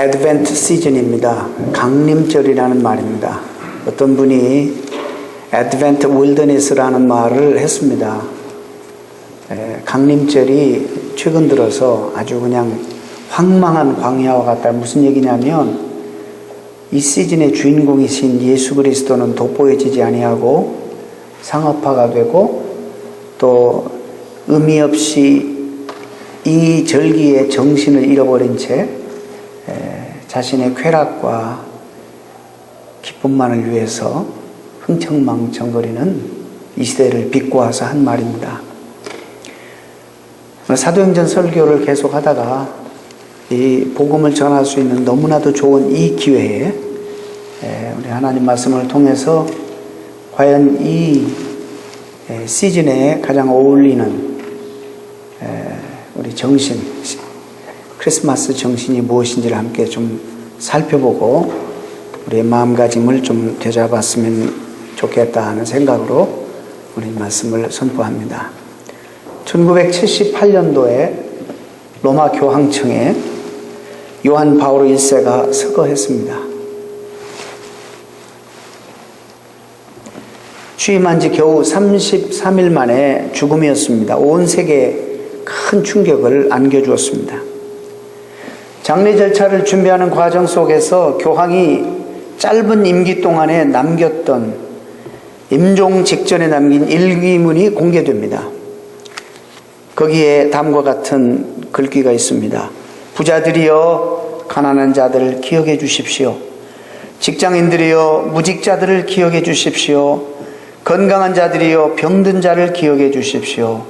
애드벤트 시즌입니다. 강림절이라는 말입니다. 어떤 분이 애드벤트 윌더니스라는 말을 했습니다. 강림절이 최근 들어서 아주 그냥 황망한 광야와 같다. 무슨 얘기냐면 이 시즌의 주인공이신 예수 그리스도는 돋보여지지 아니하고 상업화가 되고 또 의미 없이 이 절기의 정신을 잃어버린 채 자신의 쾌락과 기쁨만을 위해서 흥청망청거리는 이 시대를 비꼬아서 한 말입니다. 사도행전 설교를 계속하다가 이 복음을 전할 수 있는 너무나도 좋은 이 기회에 우리 하나님 말씀을 통해서 과연 이 시즌에 가장 어울리는 우리 정신, 크리스마스 정신이 무엇인지를 함께 좀 살펴보고 우리의 마음가짐을 좀 되잡았으면 좋겠다 하는 생각으로 우리 말씀을 선포합니다. 1978년도에 로마 교황청에 요한 바오로 1세가 서거했습니다. 취임한 지 겨우 33일 만에 죽음이었습니다. 온 세계에 큰 충격을 안겨주었습니다. 장례 절차를 준비하는 과정 속에서 교황이 짧은 임기 동안에 남겼던 임종 직전에 남긴 일기문이 공개됩니다. 거기에 다음과 같은 글귀가 있습니다. 부자들이여 가난한 자들을 기억해 주십시오. 직장인들이여 무직자들을 기억해 주십시오. 건강한 자들이여 병든 자를 기억해 주십시오.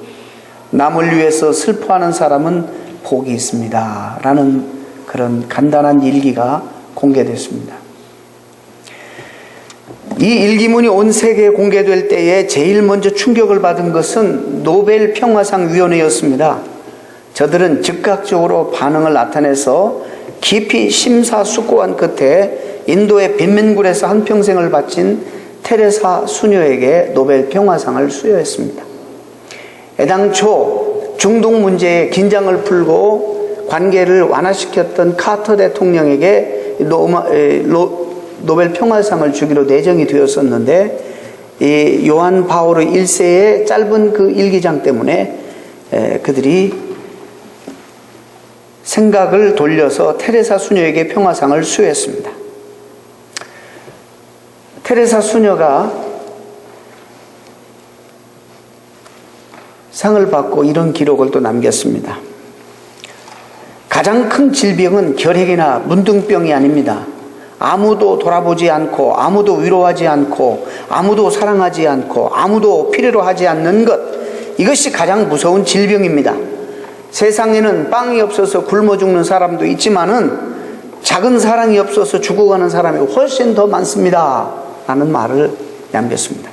남을 위해서 슬퍼하는 사람은 복이 있습니다. 라는 그런 간단한 일기가 공개됐습니다. 이 일기문이 온 세계에 공개될 때에 제일 먼저 충격을 받은 것은 노벨 평화상 위원회였습니다. 저들은 즉각적으로 반응을 나타내서 깊이 심사숙고한 끝에 인도의 빈민굴에서 한평생을 바친 테레사 수녀에게 노벨 평화상을 수여했습니다. 애당초 중동 문제에 긴장을 풀고 관계를 완화시켰던 카터 대통령에게 노벨 평화상을 주기로 내정이 되었었는데 이 요한 바오로 1세의 짧은 그 일기장 때문에 그들이 생각을 돌려서 테레사 수녀에게 평화상을 수여했습니다. 테레사 수녀가 상을 받고 이런 기록을 또 남겼습니다. 가장 큰 질병은 결핵이나 문둥병이 아닙니다. 아무도 돌아보지 않고 아무도 위로하지 않고 아무도 사랑하지 않고 아무도 필요로 하지 않는 것, 이것이 가장 무서운 질병입니다. 세상에는 빵이 없어서 굶어 죽는 사람도 있지만은 작은 사랑이 없어서 죽어가는 사람이 훨씬 더 많습니다. 라는 말을 남겼습니다.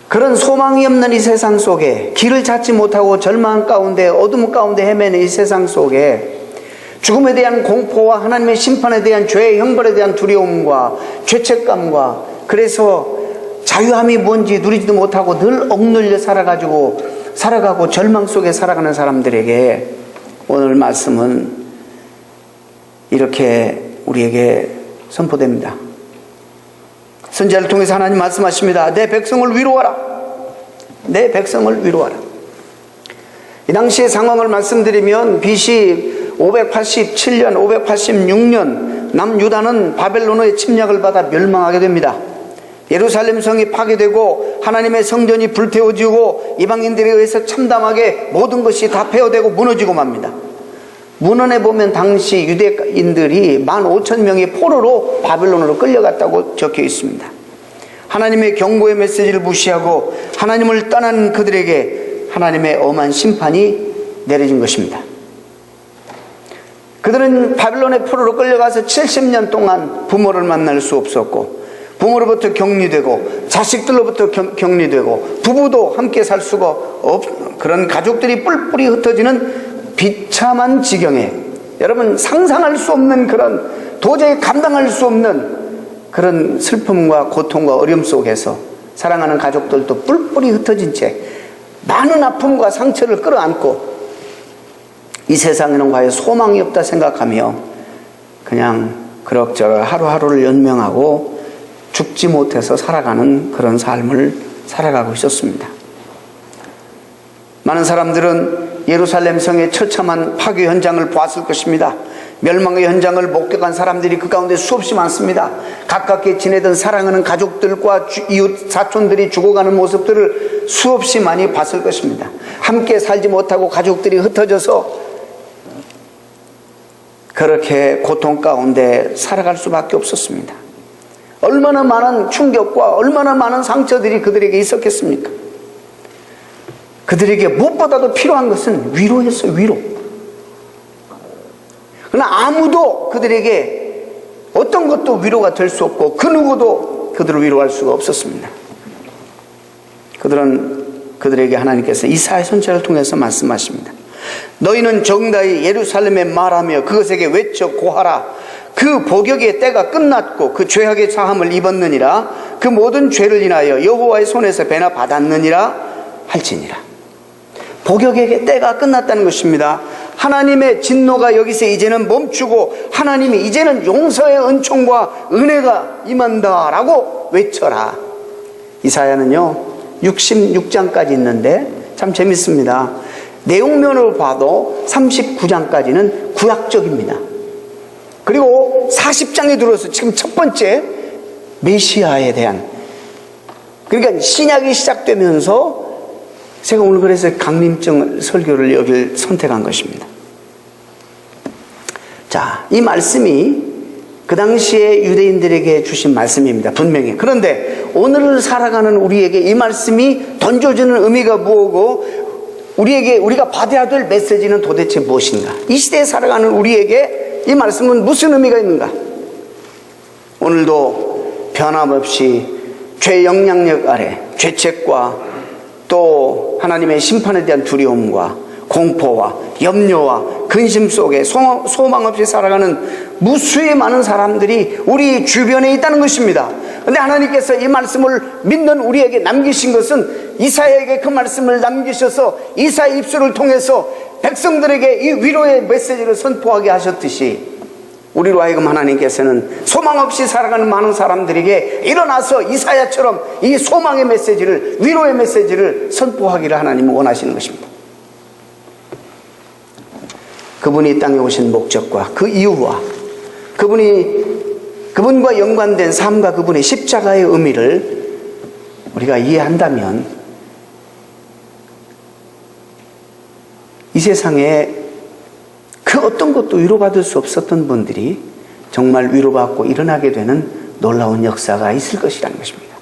그런 소망이 없는 이 세상 속에, 길을 찾지 못하고 절망 가운데 어둠 가운데 헤매는 이 세상 속에 죽음에 대한 공포와 하나님의 심판에 대한 죄의 형벌에 대한 두려움과 죄책감과, 그래서 자유함이 뭔지 누리지도 못하고 늘 억눌려 살아가고 절망 속에 살아가는 사람들에게 오늘 말씀은 이렇게 우리에게 선포됩니다. 선지자를 통해서 하나님 말씀하십니다. 내 백성을 위로하라. 내 백성을 위로하라. 이 당시의 상황을 말씀드리면 BC 587년, 586년 남유다는 바벨론의 침략을 받아 멸망하게 됩니다. 예루살렘 성이 파괴되고 하나님의 성전이 불태워지고 이방인들에 의해서 참담하게 모든 것이 다 폐허되고 무너지고 맙니다. 문헌에 보면 당시 유대인들이 15,000명이 포로로 바벨론으로 끌려갔다고 적혀 있습니다. 하나님의 경고의 메시지를 무시하고 하나님을 떠난 그들에게 하나님의 엄한 심판이 내려진 것입니다. 그들은 바벨론의 포로로 끌려가서 70년 동안 부모를 만날 수 없었고, 부모로부터 격리되고, 자식들로부터 격리되고, 부부도 함께 살 수가 없, 그런 가족들이 뿔뿔이 흩어지는 비참한 지경에, 여러분 상상할 수 없는 그런, 도저히 감당할 수 없는 그런 슬픔과 고통과 어려움 속에서 사랑하는 가족들도 뿔뿔이 흩어진 채 많은 아픔과 상처를 끌어안고 이 세상에는 과연 소망이 없다 생각하며 그냥 그럭저럭 하루하루를 연명하고 죽지 못해서 살아가는 그런 삶을 살아가고 있었습니다. 많은 사람들은 예루살렘 성의 처참한 파괴 현장을 보았을 것입니다. 멸망의 현장을 목격한 사람들이 그 가운데 수없이 많습니다. 가깝게 지내던 사랑하는 가족들과 이웃 사촌들이 죽어가는 모습들을 수없이 많이 봤을 것입니다. 함께 살지 못하고 가족들이 흩어져서 그렇게 고통 가운데 살아갈 수밖에 없었습니다. 얼마나 많은 충격과 얼마나 많은 상처들이 그들에게 있었겠습니까? 그들에게 무엇보다도 필요한 것은 위로였어요. 위로. 그러나 아무도 그들에게 어떤 것도 위로가 될 수 없고 그 누구도 그들을 위로할 수가 없었습니다. 그들에게 하나님께서 이사야 선지자를 통해서 말씀하십니다. 너희는 정다이 예루살렘에 말하며 그것에게 외쳐 고하라. 그 복역의 때가 끝났고 그 죄악의 사함을 입었느니라. 그 모든 죄를 인하여 여호와의 손에서 배나 받았느니라 할지니라. 복역의 때가 끝났다는 것입니다. 하나님의 진노가 여기서 이제는 멈추고 하나님이 이제는 용서의 은총과 은혜가 임한다라고 외쳐라. 이사야는요 66장까지 있는데 참 재밌습니다. 내용면으로 봐도 39장까지는 구약적입니다. 그리고 40장에 들어서 지금 첫 번째 메시아에 대한, 그러니까 신약이 시작되면서 제가 오늘 그래서 강림증 설교를 여기를 선택한 것입니다. 자, 이 말씀이 그 당시에 유대인들에게 주신 말씀입니다. 분명히. 그런데 오늘을 살아가는 우리에게 이 말씀이 던져주는 의미가 뭐고 우리가 받아야 될 메시지는 도대체 무엇인가? 이 시대에 살아가는 우리에게 이 말씀은 무슨 의미가 있는가? 오늘도 변함없이 죄 영향력 아래 죄책과 또 하나님의 심판에 대한 두려움과 공포와 염려와 근심 속에 소망 없이 살아가는 무수히 많은 사람들이 우리 주변에 있다는 것입니다. 그런데 하나님께서 이 말씀을 믿는 우리에게 남기신 것은 이사야에게 그 말씀을 남기셔서 이사야 입술을 통해서 백성들에게 이 위로의 메시지를 선포하게 하셨듯이 우리로 하여금 하나님께서는 소망 없이 살아가는 많은 사람들에게 일어나서 이사야처럼 이 소망의 메시지를, 위로의 메시지를 선포하기를 하나님은 원하시는 것입니다. 그분이 이 땅에 오신 목적과 그 이유와 그분과 연관된 삶과 그분의 십자가의 의미를 우리가 이해한다면 이 세상에 그 어떤 것도 위로받을 수 없었던 분들이 정말 위로받고 일어나게 되는 놀라운 역사가 있을 것이라는 것입니다.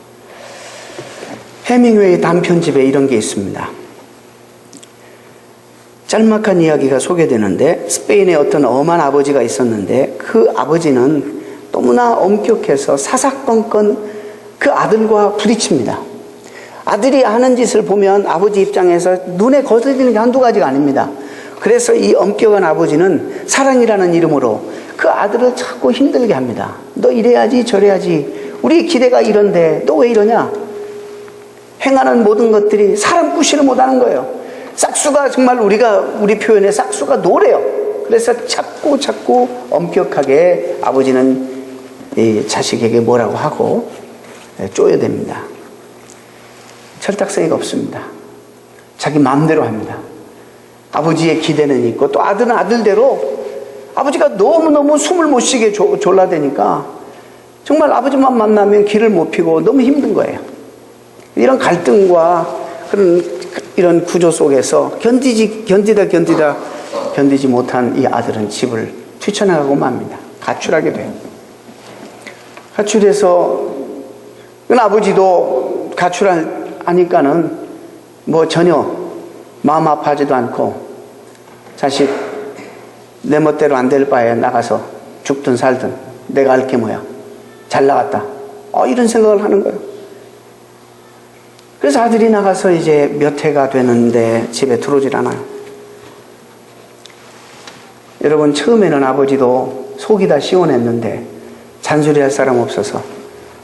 해밍웨이 단편집에 이런 게 있습니다. 짤막한 이야기가 소개되는데 스페인에 어떤 엄한 아버지가 있었는데 그 아버지는 너무나 엄격해서 사사건건 그 아들과 부딪힙니다. 아들이 하는 짓을 보면 아버지 입장에서 눈에 거슬리는 게 한두 가지가 아닙니다. 그래서 이 엄격한 아버지는 사랑이라는 이름으로 그 아들을 자꾸 힘들게 합니다. 너 이래야지 저래야지, 우리 기대가 이런데 너 왜 이러냐. 행하는 모든 것들이 사람 구실을 못하는 거예요. 싹수가 정말 우리 표현에 싹수가 노래요. 그래서 자꾸 엄격하게 아버지는 이 자식에게 뭐라고 하고 쪼여댑니다. 철딱서니가 없습니다. 자기 마음대로 합니다. 아버지의 기대는 있고 또 아들은 아들대로 아버지가 너무너무 숨을 못 쉬게 졸라대니까 정말 아버지만 만나면 길을 못 피고 너무 힘든 거예요. 이런 갈등과 이런 구조 속에서 견디지 못한 이 아들은 집을 뛰쳐나가고 맙니다. 가출하게 돼요. 가출해서 아버지도 가출하니까는 뭐 전혀 마음 아파하지도 않고 자식 내 멋대로 안 될 바에 나가서 죽든 살든 내가 알 게 뭐야, 잘 나갔다, 이런 생각을 하는 거예요. 그래서 아들이 나가서 이제 몇 해가 되는데 집에 들어오질 않아요. 여러분, 처음에는 아버지도 속이 다 시원했는데 잔소리할 사람 없어서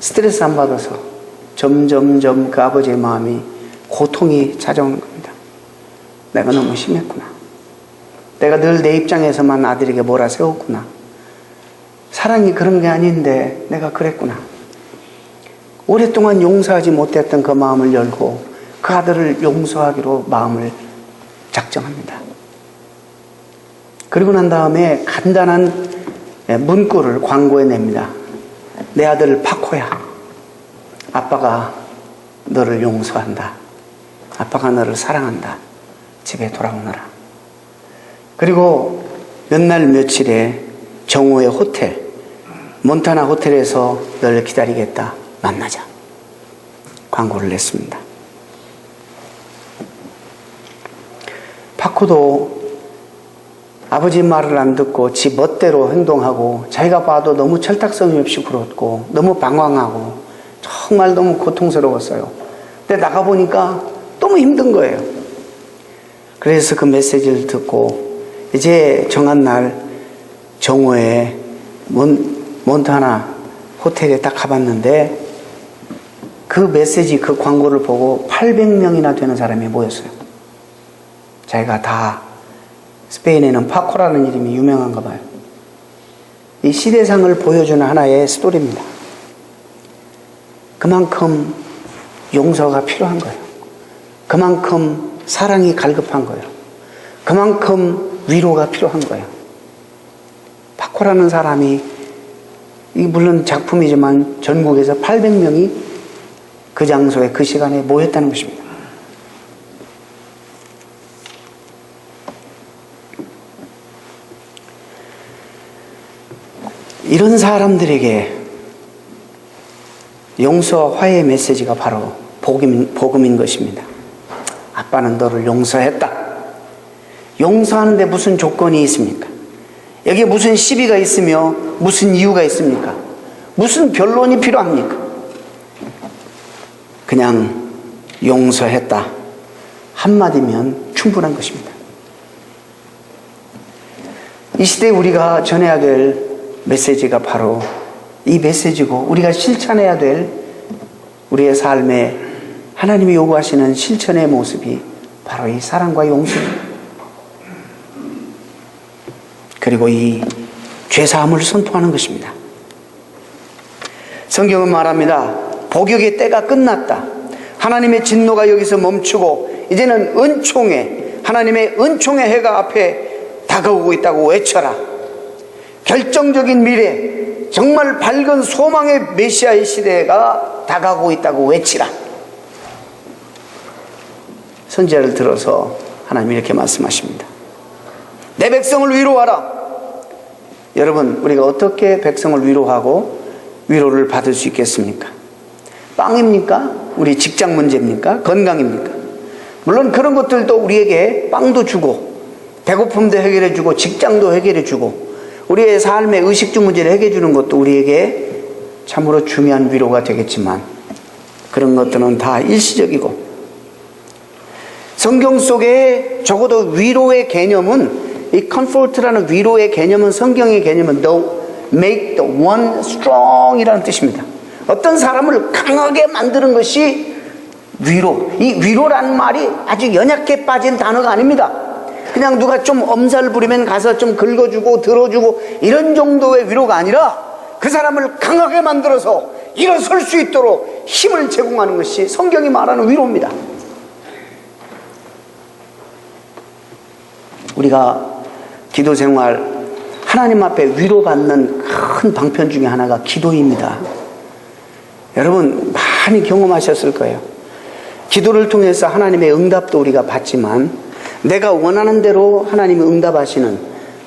스트레스 안 받아서 점점점 그 아버지의 마음이 고통이 찾아오는 겁니다. 내가 너무 심했구나. 내가 늘 내 입장에서만 아들에게 몰아세웠구나. 사랑이 그런 게 아닌데 내가 그랬구나. 오랫동안 용서하지 못했던 그 마음을 열고 그 아들을 용서하기로 마음을 작정합니다. 그리고 난 다음에 간단한 문구를 광고에 냅니다. 내 아들 파코야, 아빠가 너를 용서한다. 아빠가 너를 사랑한다. 집에 돌아오너라. 그리고 몇 날 며칠에 정오의 호텔, 몬타나 호텔에서 너를 기다리겠다. 만나자. 광고를 냈습니다. 파코도 아버지 말을 안 듣고 지 멋대로 행동하고 자기가 봐도 너무 철딱서니 없이 굴었고 너무 방황하고 정말 너무 고통스러웠어요. 근데 나가보니까 너무 힘든 거예요. 그래서 그 메시지를 듣고 이제 정한 날 정오에 몬타나 호텔에 딱 가봤는데 그 메시지, 그 광고를 보고 800명이나 되는 사람이 모였어요. 자기가 다 스페인에는 파코라는 이름이 유명한가 봐요. 이 시대상을 보여주는 하나의 스토리입니다. 그만큼 용서가 필요한 거예요. 그만큼 사랑이 갈급한 거예요. 그만큼 위로가 필요한 거예요. 파코라는 사람이, 물론 작품이지만 전국에서 800명이 그 장소에 그 시간에 모였다는 것입니다. 이런 사람들에게 용서와 화해의 메시지가 바로 복음인 것입니다. 아빠는 너를 용서했다. 용서하는데 무슨 조건이 있습니까? 여기에 무슨 시비가 있으며 무슨 이유가 있습니까? 무슨 변론이 필요합니까? 그냥 용서했다 한마디면 충분한 것입니다. 이 시대에 우리가 전해야 될 메시지가 바로 이 메시지고, 우리가 실천해야 될 우리의 삶에 하나님이 요구하시는 실천의 모습이 바로 이 사랑과 용서입니다. 그리고 이 죄사함을 선포하는 것입니다. 성경은 말합니다. 복역의 때가 끝났다. 하나님의 진노가 여기서 멈추고 이제는 은총의, 하나님의 은총의 해가 앞에 다가오고 있다고 외쳐라. 결정적인 미래, 정말 밝은 소망의 메시아의 시대가 다가오고 있다고 외치라. 선지자를 들어서 하나님이 이렇게 말씀하십니다. 내 백성을 위로하라. 여러분, 우리가 어떻게 백성을 위로하고 위로를 받을 수 있겠습니까? 빵입니까? 우리 직장 문제입니까? 건강입니까? 물론 그런 것들도 우리에게 빵도 주고 배고픔도 해결해 주고 직장도 해결해 주고 우리의 삶의 의식주 문제를 해결해 주는 것도 우리에게 참으로 중요한 위로가 되겠지만, 그런 것들은 다 일시적이고, 성경 속에 적어도 위로의 개념은, 이 comfort라는 위로의 개념은, 성경의 개념은 make the one strong 이라는 뜻입니다. 어떤 사람을 강하게 만드는 것이 위로. 이 위로라는 말이 아주 연약해 빠진 단어가 아닙니다. 그냥 누가 좀 엄살 부리면 가서 좀 긁어주고 들어주고 이런 정도의 위로가 아니라 그 사람을 강하게 만들어서 일어설 수 있도록 힘을 제공하는 것이 성경이 말하는 위로입니다. 우리가 기도 생활, 하나님 앞에 위로받는 큰 방편 중에 하나가 기도입니다. 여러분 많이 경험하셨을 거예요. 기도를 통해서 하나님의 응답도 우리가 받지만, 내가 원하는 대로 하나님이 응답하시는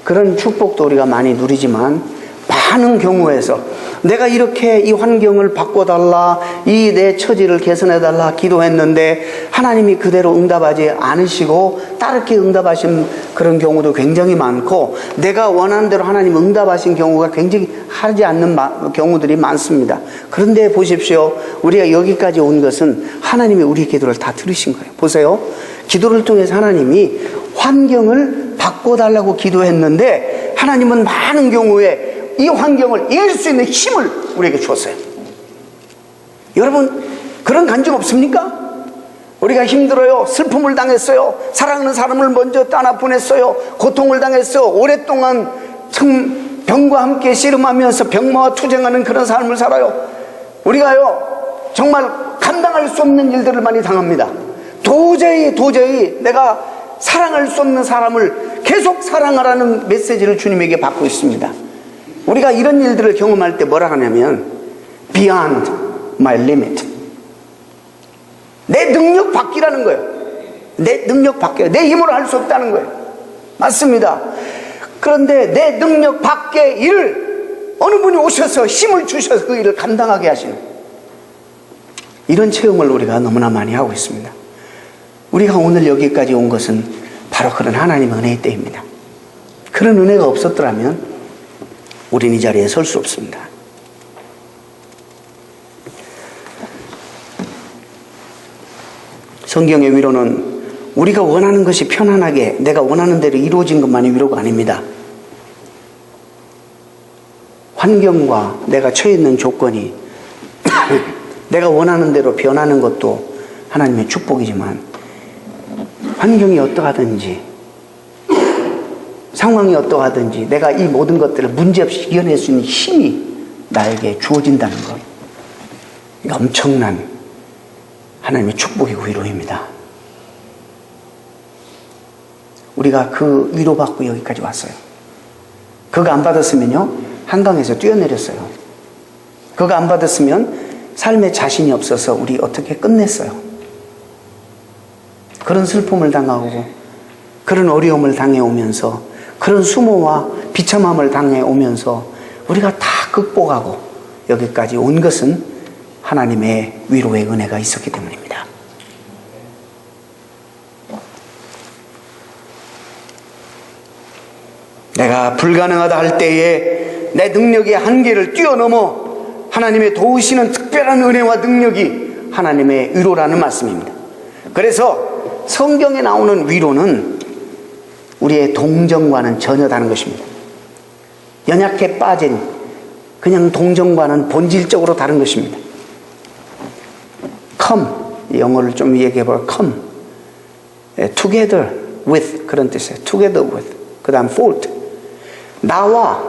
그런 축복도 우리가 많이 누리지만, 많은 경우에서 내가 이렇게 이 환경을 바꿔달라, 이 내 처지를 개선해달라 기도했는데 하나님이 그대로 응답하지 않으시고 다르게 응답하신 그런 경우도 굉장히 많고, 내가 원하는 대로 하나님 응답하신 경우가 굉장히 하지 않는 경우들이 많습니다. 그런데 보십시오. 우리가 여기까지 온 것은 하나님이 우리 기도를 다 들으신 거예요. 보세요. 기도를 통해서 하나님이 환경을 바꿔달라고 기도했는데 하나님은 많은 경우에 이 환경을 이길 수 있는 힘을 우리에게 줬어요. 여러분 그런 간증 없습니까? 우리가 힘들어요. 슬픔을 당했어요. 사랑하는 사람을 먼저 떠나보냈어요. 고통을 당했어요. 오랫동안 참 병과 함께 씨름하면서 병마와 투쟁하는 그런 삶을 살아요. 우리가요 정말 감당할 수 없는 일들을 많이 당합니다. 도저히 내가 사랑할 수 없는 사람을 계속 사랑하라는 메시지를 주님에게 받고 있습니다. 우리가 이런 일들을 경험할 때 뭐라 하냐면 beyond my limit, 내 능력 밖이라는 거예요. 내 능력 밖에, 내 힘으로 할 수 없다는 거예요. 맞습니다. 그런데 내 능력 밖의 일을 어느 분이 오셔서 힘을 주셔서 그 일을 감당하게 하시는 이런 체험을 우리가 너무나 많이 하고 있습니다. 우리가 오늘 여기까지 온 것은 바로 그런 하나님의 은혜의 때입니다. 그런 은혜가 없었더라면 우리는 이 자리에 설 수 없습니다. 성경의 위로는 우리가 원하는 것이 편안하게 내가 원하는 대로 이루어진 것만이 위로가 아닙니다. 환경과 내가 처해 있는 조건이 내가 원하는 대로 변하는 것도 하나님의 축복이지만 환경이 어떠하든지 상황이 어떠하든지 내가 이 모든 것들을 문제없이 이겨낼 수 있는 힘이 나에게 주어진다는 것, 엄청난 하나님의 축복이고 위로입니다. 우리가 그 위로받고 여기까지 왔어요. 그거 안 받았으면요 한강에서 뛰어내렸어요. 그거 안 받았으면 삶에 자신이 없어서 우리 어떻게 끝냈어요. 그런 슬픔을 당하고 그런 어려움을 당해오면서 그런 수모와 비참함을 당해오면서 우리가 다 극복하고 여기까지 온 것은 하나님의 위로의 은혜가 있었기 때문입니다. 내가 불가능하다 할 때에 내 능력의 한계를 뛰어넘어 하나님의 도우시는 특별한 은혜와 능력이 하나님의 위로라는 말씀입니다. 그래서 성경에 나오는 위로는 우리의 동정과는 전혀 다른 것입니다. 연약해 빠진 그냥 동정과는 본질적으로 다른 것입니다. come, 영어를 좀 얘기해볼까요? come, together with, 그런 뜻이에요. together with. 그 다음 fault, 나와.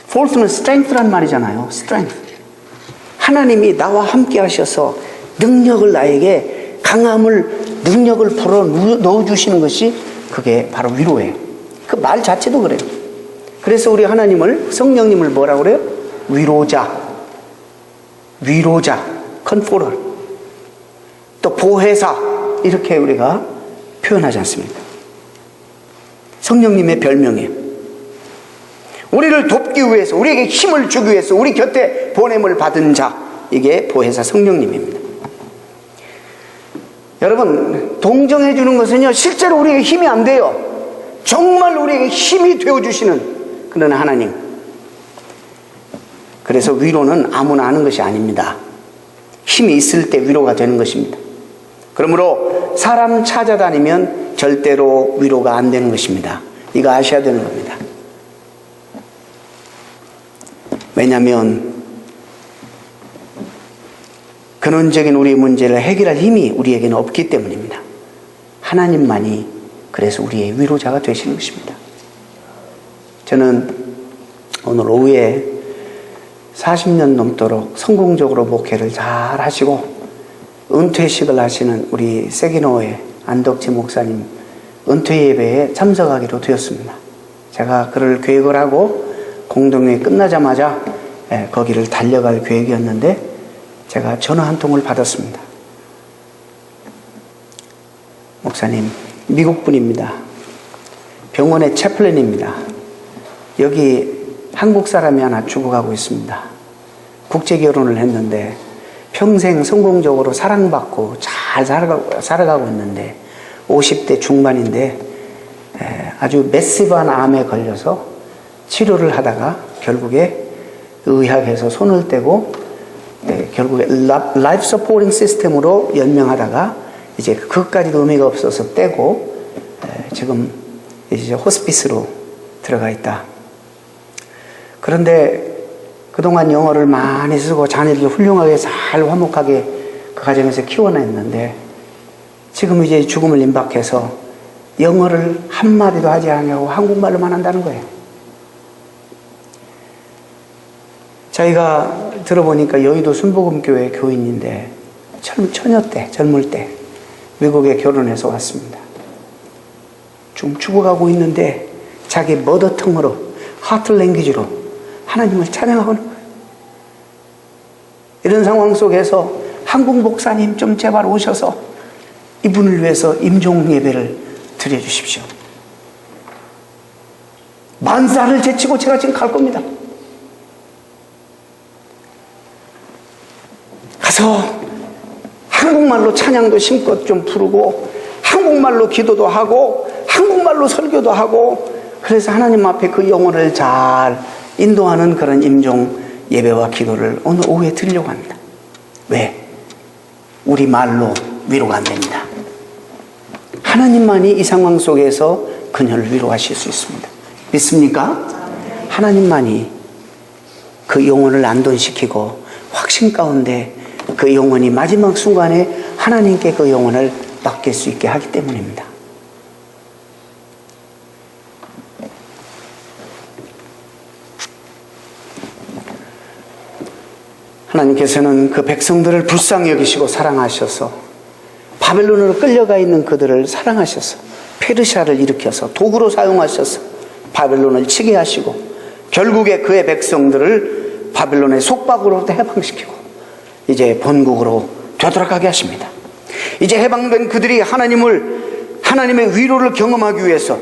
fault는 strength란 말이잖아요. strength. 하나님이 나와 함께 하셔서 능력을 나에게 강함을 능력을 불어 넣어주시는 것이 그게 바로 위로예요. 그 말 자체도 그래요. 그래서 우리 하나님을, 성령님을 뭐라고 그래요? 위로자, comforter, 또 보혜사, 이렇게 우리가 표현하지 않습니까? 성령님의 별명이에요. 우리를 돕기 위해서, 우리에게 힘을 주기 위해서 우리 곁에 보냄을 받은 자, 이게 보혜사 성령님입니다. 여러분, 동정해 주는 것은요 실제로 우리에게 힘이 안 돼요. 정말 우리에게 힘이 되어주시는 그런 하나님. 그래서 위로는 아무나 하는 것이 아닙니다. 힘이 있을 때 위로가 되는 것입니다. 그러므로 사람 찾아다니면 절대로 위로가 안 되는 것입니다. 이거 아셔야 되는 겁니다. 왜냐하면 근원적인 우리의 문제를 해결할 힘이 우리에게는 없기 때문입니다. 하나님만이 그래서 우리의 위로자가 되시는 것입니다. 저는 오늘 오후에 40년 넘도록 성공적으로 목회를 잘 하시고 은퇴식을 하시는 우리 세기노의 안덕지 목사님 은퇴 예배에 참석하기로 되었습니다. 제가 그를 계획을 하고 공동회 끝나자마자 거기를 달려갈 계획이었는데 제가 전화 한 통을 받았습니다. 목사님, 미국 분입니다. 병원의 채플린입니다. 여기 한국 사람이 하나 죽어가고 있습니다. 국제 결혼을 했는데 평생 성공적으로 사랑받고 잘 살아가고 있는데 50대 중반인데 아주 매시브한 암에 걸려서 치료를 하다가 결국에 의학에서 손을 떼고 결국에 라이프 서포팅 시스템으로 연명하다가 이제 그것까지도 의미가 없어서 떼고 지금 이제 호스피스로 들어가 있다. 그런데 그동안 영어를 많이 쓰고 자녀들이 훌륭하게 잘 화목하게 그 가정에서 키워냈는데 지금 이제 죽음을 임박해서 영어를 한마디도 하지 않냐고 한국말로만 한다는 거예요. 저희가 들어보니까 여의도 순복음교회 교인인데 처녀 때, 젊을 때 외국에 결혼해서 왔습니다. 좀 죽어가고 있는데 자기 머더텅으로, 하트 랭귀지로 하나님을 찬양하고 있는 거예요. 이런 상황 속에서 한국 목사님 좀 제발 오셔서 이분을 위해서 임종 예배를 드려주십시오. 만사를 제치고 제가 지금 갈 겁니다. 가서 한국말로 찬양도 심껏 좀 부르고 한국말로 기도도 하고 한국말로 설교도 하고, 그래서 하나님 앞에 그 영혼을 잘 인도하는 그런 임종 예배와 기도를 오늘 오후에 드리려고 합니다. 왜? 우리 말로 위로가 안 됩니다. 하나님만이 이 상황 속에서 그녀를 위로하실 수 있습니다. 믿습니까? 하나님만이 그 영혼을 안돈시키고 확신 가운데 그 영혼이 마지막 순간에 하나님께 그 영혼을 맡길 수 있게 하기 때문입니다. 하나님께서는 그 백성들을 불쌍히 여기시고 사랑하셔서 바벨론으로 끌려가 있는 그들을 사랑하셔서 페르시아를 일으켜서 도구로 사용하셔서 바벨론을 치게 하시고 결국에 그의 백성들을 바벨론의 속박으로부터 해방시키고 이제 본국으로 되돌아가게 하십니다. 이제 해방된 그들이 하나님의 위로를 경험하기 위해서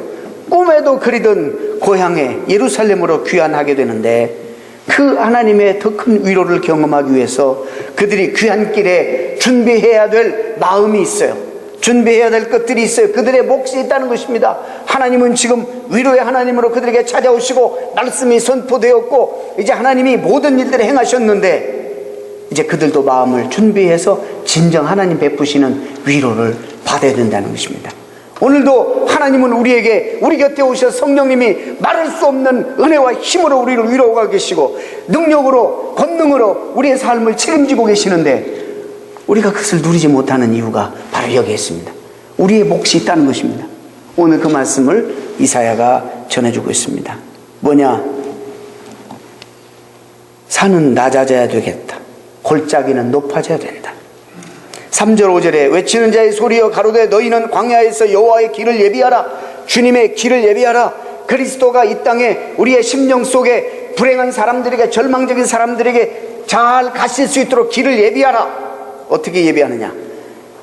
꿈에도 그리던 고향에 예루살렘으로 귀환하게 되는데, 그 하나님의 더 큰 위로를 경험하기 위해서 그들이 귀환길에 준비해야 될 마음이 있어요. 준비해야 될 것들이 있어요. 그들의 몫이 있다는 것입니다. 하나님은 지금 위로의 하나님으로 그들에게 찾아오시고 말씀이 선포되었고 이제 하나님이 모든 일들을 행하셨는데, 이제 그들도 마음을 준비해서 진정 하나님 베푸시는 위로를 받아야 된다는 것입니다. 오늘도 하나님은 우리 곁에 오셔서 성령님이 말할 수 없는 은혜와 힘으로 우리를 위로하고 계시고 능력으로, 권능으로 우리의 삶을 책임지고 계시는데, 우리가 그것을 누리지 못하는 이유가 바로 여기에 있습니다. 우리의 몫이 있다는 것입니다. 오늘 그 말씀을 이사야가 전해주고 있습니다. 뭐냐? 산은 낮아져야 되겠다. 골짜기는 높아져야 된다. 3절 5절에 외치는 자의 소리여 가로되 너희는 광야에서 여호와의 길을 예비하라. 주님의 길을 예비하라. 그리스도가 이 땅에 우리의 심령 속에 불행한 사람들에게, 절망적인 사람들에게 잘 가실 수 있도록 길을 예비하라. 어떻게 예비하느냐?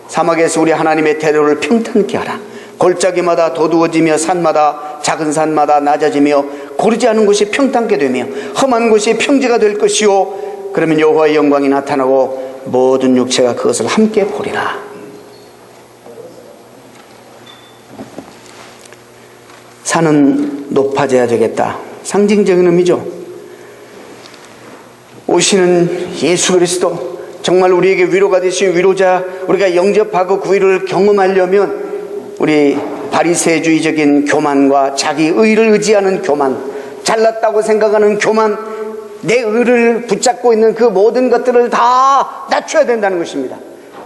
사막에서 우리 하나님의 대로를 평탄케 하라. 골짜기마다 도두어지며 산마다, 작은 산마다 낮아지며 고르지 않은 곳이 평탄케 되며 험한 곳이 평지가 될 것이요 그러면 여호와의 영광이 나타나고 모든 육체가 그것을 함께 보리라. 산은 높아져야 되겠다. 상징적인 의미죠. 오시는 예수 그리스도, 정말 우리에게 위로가 되신 위로자, 우리가 영접하고 그 위로를 경험하려면 우리 바리새주의적인 교만과 자기 의를 의지하는 교만, 잘났다고 생각하는 교만, 내 의를 붙잡고 있는 그 모든 것들을 다 낮춰야 된다는 것입니다.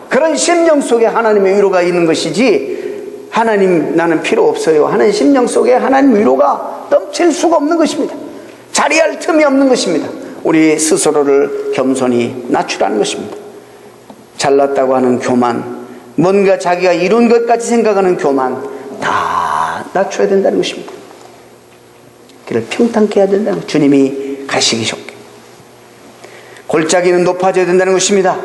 그런 심령 속에 하나님의 위로가 있는 것이지, 하나님 나는 필요 없어요 하는 심령 속에 하나님 위로가 넘칠 수가 없는 것입니다. 자리할 틈이 없는 것입니다. 우리 스스로를 겸손히 낮추라는 것입니다. 잘났다고 하는 교만, 뭔가 자기가 이룬 것 같이 생각하는 교만 다 낮춰야 된다는 것입니다. 길을 평탄케 해야 된다는 것, 주님이 가시기 좋게. 골짜기는 높아져야 된다는 것입니다.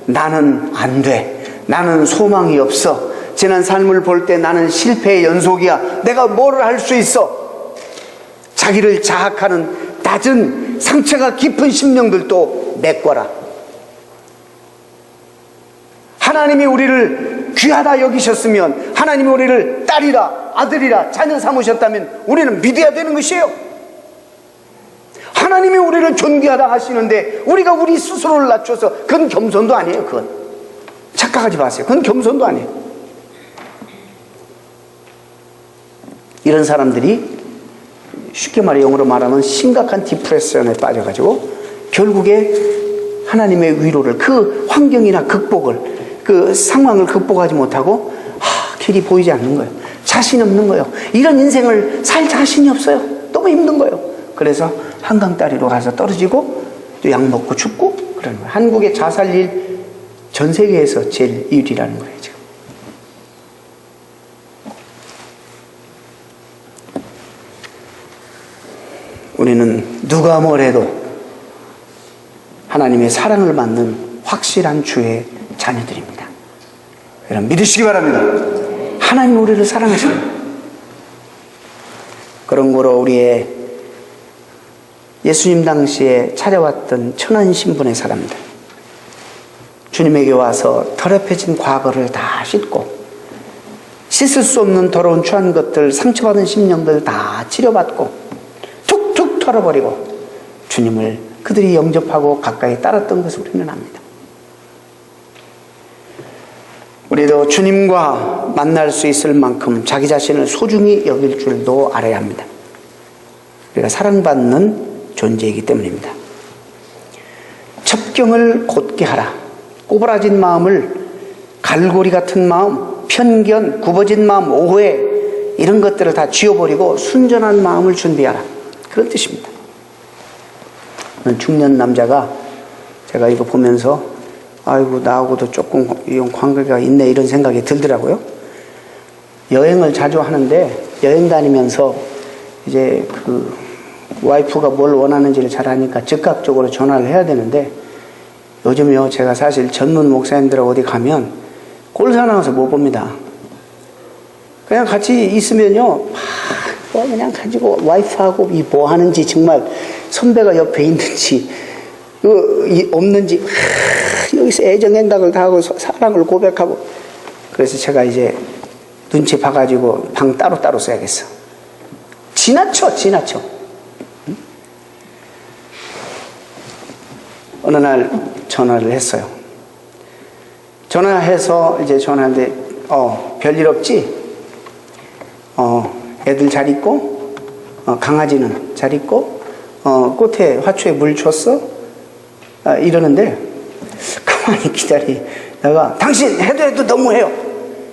나는 안 돼, 나는 소망이 없어, 지난 삶을 볼 때 나는 실패의 연속이야, 내가 뭘 할 수 있어, 자기를 자학하는 낮은 상처가 깊은 심령들도 메꿔라. 하나님이 우리를 귀하다 여기셨으면, 하나님이 우리를 딸이라, 아들이라, 자녀 삼으셨다면 우리는 믿어야 되는 것이에요. 하나님이 우리를 존귀하다 하시는데 우리가 우리 스스로를 낮춰서, 그건 겸손도 아니에요. 그건 착각하지 마세요. 그건 겸손도 아니에요. 이런 사람들이 쉽게 말해 영어로 말하면 심각한 디프레션에 빠져가지고 결국에 하나님의 위로를, 그 환경이나 극복을, 그 상황을 극복하지 못하고 길이 보이지 않는 거예요. 자신 없는 거예요. 이런 인생을 살 자신이 없어요. 너무 힘든 거예요. 그래서 한강다리로 가서 떨어지고 또 약 먹고 죽고 그러는 거예요. 한국의 자살률 전 세계에서 제일 1위라는 거예요, 지금. 우리는 누가 뭐래도 하나님의 사랑을 받는 확실한 주의 자녀들입니다. 여러분 믿으시기 바랍니다. 하나님 우리를 사랑하십니다. 그런 거로 우리의 예수님 당시에 찾아왔던 천한 신분의 사람들, 주님에게 와서 더럽혀진 과거를 다 씻고 씻을 수 없는 더러운 추한 것들, 상처받은 심령들 다 치료받고 툭툭 털어버리고 주님을 그들이 영접하고 가까이 따랐던 것을 우리는 압니다. 우리도 주님과 만날 수 있을 만큼 자기 자신을 소중히 여길 줄도 알아야 합니다. 우리가 사랑받는 존재이기 때문입니다. 첩경을 곧게 하라. 꼬부라진 마음을, 갈고리 같은 마음, 편견, 굽어진 마음, 오해, 이런 것들을 다 지워버리고 순전한 마음을 준비하라. 그런 뜻입니다. 중년 남자가, 제가 이거 보면서 아이고 나하고도 조금 이런 관계가 있네 이런 생각이 들더라고요. 여행을 자주 하는데 여행 다니면서 이제 그 와이프가 뭘 원하는지를 잘 아니까 즉각적으로 전화를 해야 되는데, 요즘요 제가 사실 전문 목사님들하고 어디 가면 꼴사나워서 못 봅니다. 그냥 같이 있으면요 그냥 가지고 와이프하고 이 뭐 하는지, 정말 선배가 옆에 있는지 없는지 여기서 애정행각을 다 하고 사랑을 고백하고, 그래서 제가 이제 눈치 봐가지고 방 따로따로 써야겠어. 지나쳐. 응? 어느 날 전화를 했어요. 전화해서 이제 전화하는데 별일 없지? 애들 잘 있고? 강아지는 잘 있고? 꽃에 화초에 물 줬어? 이러는데 가만히 기다리다가 당신 해도 너무해요.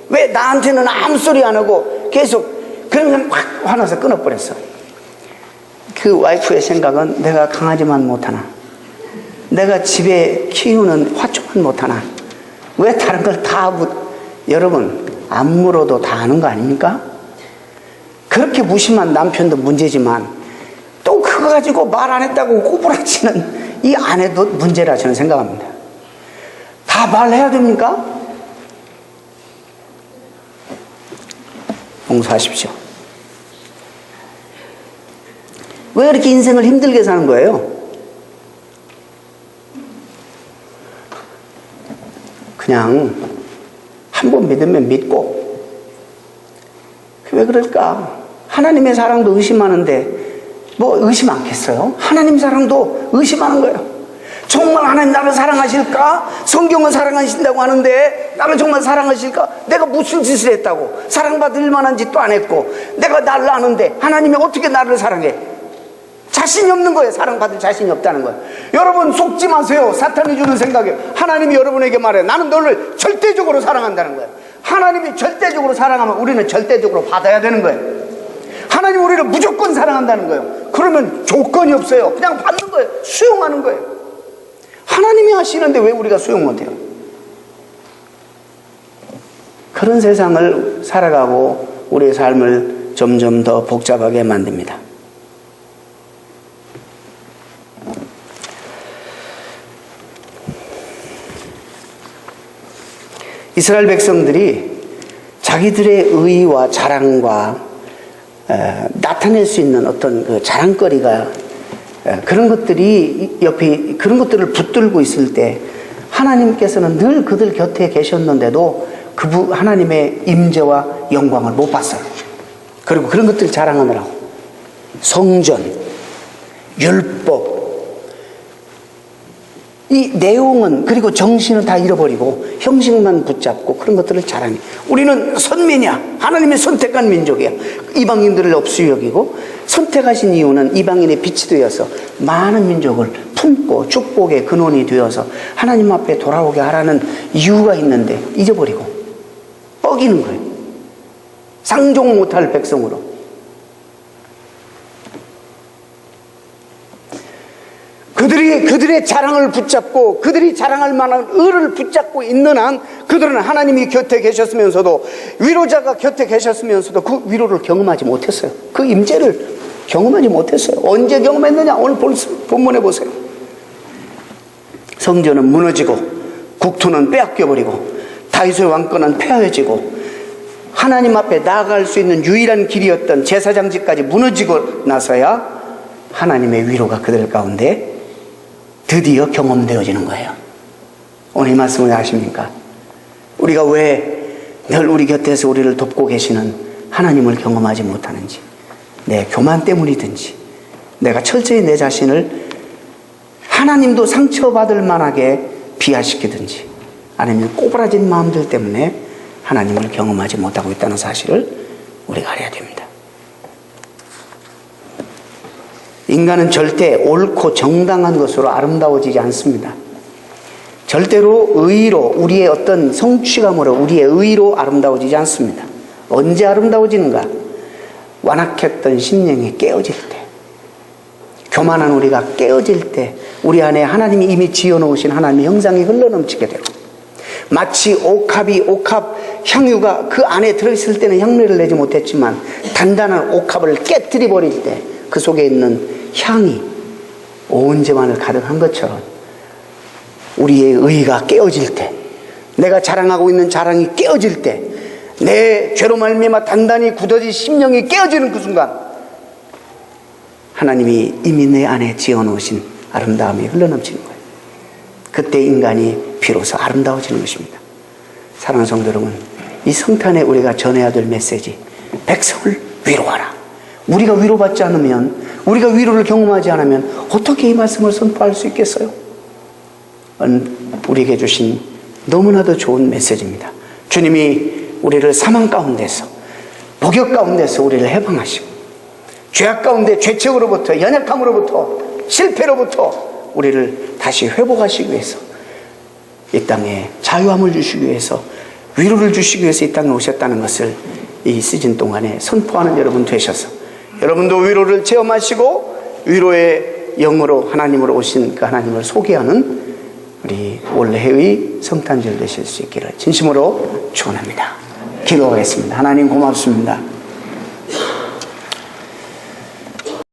왜 나한테는 아무 소리 안 하고 계속, 그러면 확 화나서 끊어버렸어. 그 와이프의 생각은 내가 강아지만 못하나, 내가 집에 키우는 화초만 못하나, 왜 다른 걸 다 여러분 안 물어도 다 아는 거 아닙니까? 그렇게 무심한 남편도 문제지만 또 그거 가지고 말 안 했다고 꼬부라치는 이 아내도 문제라 저는 생각합니다. 다 말해야 됩니까? 용서하십시오. 왜 이렇게 인생을 힘들게 사는 거예요? 그냥 한 번 믿으면 믿고. 왜 그럴까? 하나님의 사랑도 의심하는데 뭐 의심 않겠어요? 하나님 사랑도 의심하는 거예요. 정말 하나님 나를 사랑하실까? 성경은 사랑하신다고 하는데 나를 정말 사랑하실까? 내가 무슨 짓을 했다고? 사랑받을 만한 짓도 안 했고 내가 나를 아는데 하나님이 어떻게 나를 사랑해? 자신이 없는 거예요. 사랑받을 자신이 없다는 거예요. 여러분 속지 마세요. 사탄이 주는 생각에 하나님이 여러분에게 말해 나는 너를 절대적으로 사랑한다는 거예요. 하나님이 절대적으로 사랑하면 우리는 절대적으로 받아야 되는 거예요. 하나님 우리를 무조건 사랑한다는 거예요. 그러면 조건이 없어요. 그냥 받는 거예요. 수용하는 거예요. 하나님이 하시는데 왜 우리가 수용 못해요? 그런 세상을 살아가고 우리의 삶을 점점 더 복잡하게 만듭니다. 이스라엘 백성들이 자기들의 의와 자랑과 나타낼 수 있는 어떤 그 자랑거리가 그런 것들이 옆에 그런 것들을 붙들고 있을 때 하나님께서는 늘 그들 곁에 계셨는데도 하나님의 임재와 영광을 못 봤어요. 그리고 그런 것들을 자랑하느라고 성전, 율법, 이 내용은 그리고 정신은 다 잃어버리고 형식만 붙잡고 그런 것들을 자랑해. 우리는 선민이야. 하나님의 선택한 민족이야. 이방인들을 없이 여기고 선택하신 이유는 이방인의 빛이 되어서 많은 민족을 품고 축복의 근원이 되어서 하나님 앞에 돌아오게 하라는 이유가 있는데 잊어버리고 뻐기는 거예요. 상종 못할 백성으로. 그들의 자랑을 붙잡고 그들이 자랑할 만한 의를 붙잡고 있는 한 그들은 하나님이 곁에 계셨으면서도 위로자가 곁에 계셨으면서도 그 위로를 경험하지 못했어요. 그 임재를 경험하지 못했어요. 언제 경험했느냐? 오늘 본문에 보세요. 성전은 무너지고 국토는 빼앗겨버리고 다윗의 왕권은 폐허해지고 하나님 앞에 나아갈 수 있는 유일한 길이었던 제사장직까지 무너지고 나서야 하나님의 위로가 그들 가운데 드디어 경험되어지는 거예요. 오늘 이 말씀을 아십니까? 우리가 왜 늘 우리 곁에서 우리를 돕고 계시는 하나님을 경험하지 못하는지, 내 교만 때문이든지 내가 철저히 내 자신을 하나님도 상처받을 만하게 비하시키든지 아니면 꼬부라진 마음들 때문에 하나님을 경험하지 못하고 있다는 사실을 우리가 알아야 됩니다. 인간은 절대 옳고 정당한 것으로 아름다워지지 않습니다. 절대로 의로, 우리의 어떤 성취감으로 우리의 의로 아름다워지지 않습니다. 언제 아름다워지는가? 완악했던 심령이 깨어질 때, 교만한 우리가 깨어질 때 우리 안에 하나님이 이미 지어놓으신 하나님의 형상이 흘러넘치게 되고, 마치 옥합 향유가 그 안에 들어있을 때는 향내를 내지 못했지만 단단한 옥합을 깨뜨려 버릴 때 그 속에 있는 향이 온 집안을 가득한 것처럼 우리의 의가 깨어질 때, 내가 자랑하고 있는 자랑이 깨어질 때, 내 죄로 말미암아 단단히 굳어진 심령이 깨어지는 그 순간 하나님이 이미 내 안에 지어놓으신 아름다움이 흘러넘치는 거예요. 그때 인간이 비로소 아름다워지는 것입니다. 사랑하는 성도 여러분, 이 성탄에 우리가 전해야 될 메시지, 백성을 위로하라. 우리가 위로받지 않으면, 우리가 위로를 경험하지 않으면 어떻게 이 말씀을 선포할 수 있겠어요? 우리에게 주신 너무나도 좋은 메시지입니다. 주님이 우리를 사망 가운데서, 목욕 가운데서 우리를 해방하시고 죄악 가운데 죄책으로부터, 연약함으로부터, 실패로부터 우리를 다시 회복하시기 위해서 이 땅에 자유함을 주시기 위해서, 위로를 주시기 위해서 이 땅에 오셨다는 것을 이 시즌 동안에 선포하는 여러분 되셔서 여러분도 위로를 체험하시고 위로의 영으로 하나님으로 오신 그 하나님을 소개하는 우리 올해의 성탄절 되실 수 있기를 진심으로 축원합니다. 기도하겠습니다. 하나님 고맙습니다.